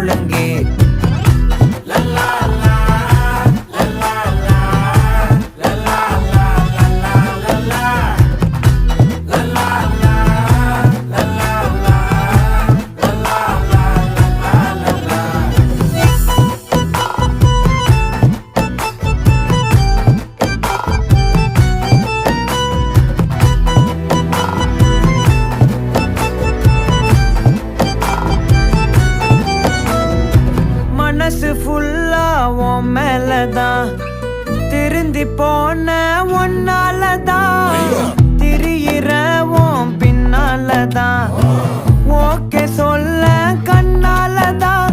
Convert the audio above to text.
முழங்கே மனசு ஃபுல்லா உன் மேலதான் திருந்தி போன ஒன்னாலதான் திரியிற உன் பின்னாலதான் ஓகே சொல்ல கண்ணாலதான்